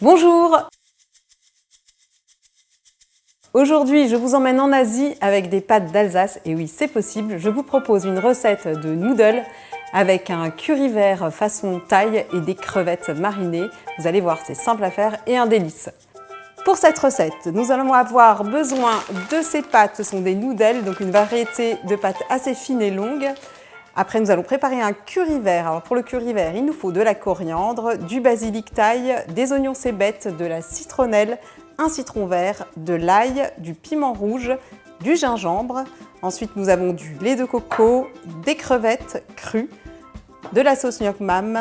Bonjour! Aujourd'hui, je vous emmène en Asie avec des pâtes d'Alsace. Et oui, c'est possible. Je vous propose une recette de noodles avec un curry vert façon thaï et des crevettes marinées. Vous allez voir, c'est simple à faire et un délice. Pour cette recette, nous allons avoir besoin de ces pâtes. Ce sont des noodles, donc une variété de pâtes assez fines et longues. Après, nous allons préparer un curry vert. Alors pour le curry vert, il nous faut de la coriandre, du basilic thaï, des oignons cébettes, de la citronnelle, un citron vert, de l'ail, du piment rouge, du gingembre. Ensuite, nous avons du lait de coco, des crevettes crues, de la sauce gnoc mam,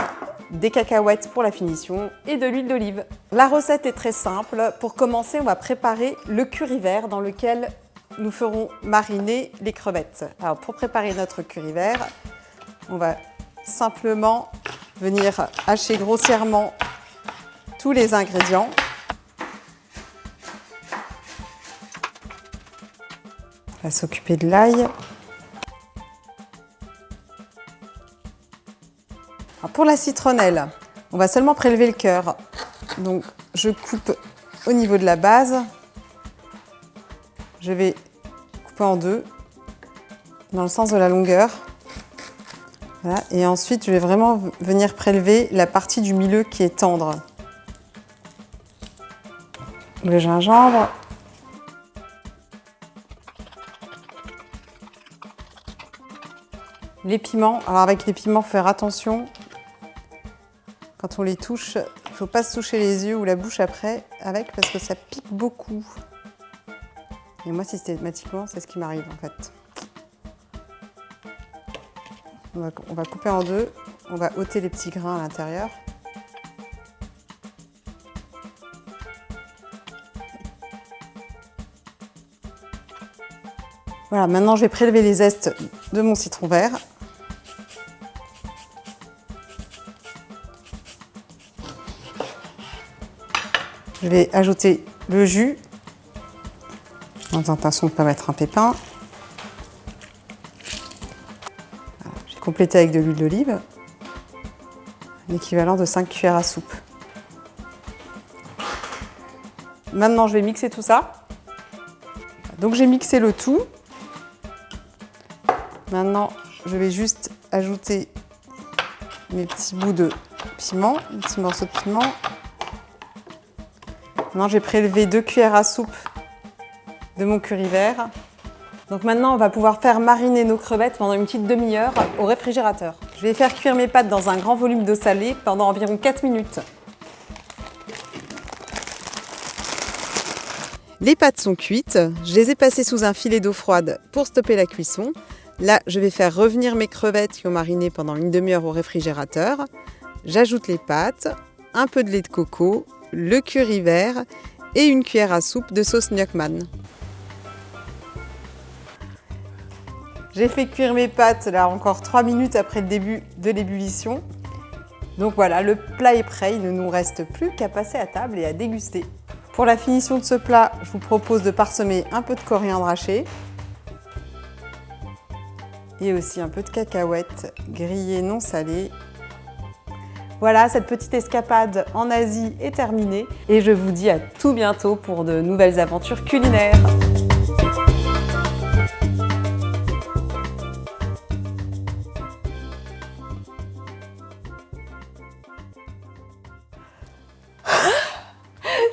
des cacahuètes pour la finition et de l'huile d'olive. La recette est très simple. Pour commencer, on va préparer le curry vert dans lequel nous ferons mariner les crevettes. Alors pour préparer notre curry vert, on va simplement venir hacher grossièrement tous les ingrédients. On va s'occuper de l'ail. Pour la citronnelle, on va seulement prélever le cœur. Donc je coupe au niveau de la base. Je vais couper en deux, dans le sens de la longueur. Voilà. Et ensuite, je vais vraiment venir prélever la partie du milieu qui est tendre. Le gingembre. Les piments. Alors avec les piments, faire attention. Quand on les touche, il ne faut pas se toucher les yeux ou la bouche après avec parce que ça pique beaucoup. Et moi, systématiquement, c'est ce qui m'arrive en fait. On va couper en deux, on va ôter les petits grains à l'intérieur. Voilà, maintenant je vais prélever les zestes de mon citron vert. Je vais ajouter le jus. Dans intention de ne pas mettre un pépin. J'ai complété avec de l'huile d'olive, l'équivalent de 5 cuillères à soupe. Maintenant, je vais mixer tout ça. Donc, j'ai mixé le tout. Maintenant, je vais juste ajouter mes petits bouts de piment, mes petits morceaux de piment. Maintenant, j'ai prélevé 2 cuillères à soupe de mon curry vert. Donc maintenant, on va pouvoir faire mariner nos crevettes pendant une petite demi-heure au réfrigérateur. Je vais faire cuire mes pâtes dans un grand volume d'eau salée pendant environ 4 minutes. Les pâtes sont cuites. Je les ai passées sous un filet d'eau froide pour stopper la cuisson. Là, je vais faire revenir mes crevettes qui ont mariné pendant une demi-heure au réfrigérateur. J'ajoute les pâtes, un peu de lait de coco, le curry vert et une cuillère à soupe de sauce gnoc mam. J'ai fait cuire mes pâtes là encore 3 minutes après le début de l'ébullition. Donc voilà, le plat est prêt, il ne nous reste plus qu'à passer à table et à déguster. Pour la finition de ce plat, je vous propose de parsemer un peu de coriandre haché et aussi un peu de cacahuètes grillées non salées. Voilà, cette petite escapade en Asie est terminée et je vous dis à tout bientôt pour de nouvelles aventures culinaires.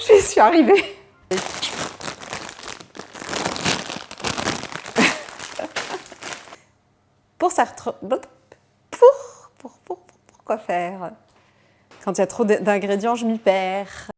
J'y suis arrivée. Pourquoi faire? Quand il y a trop d'ingrédients, je m'y perds.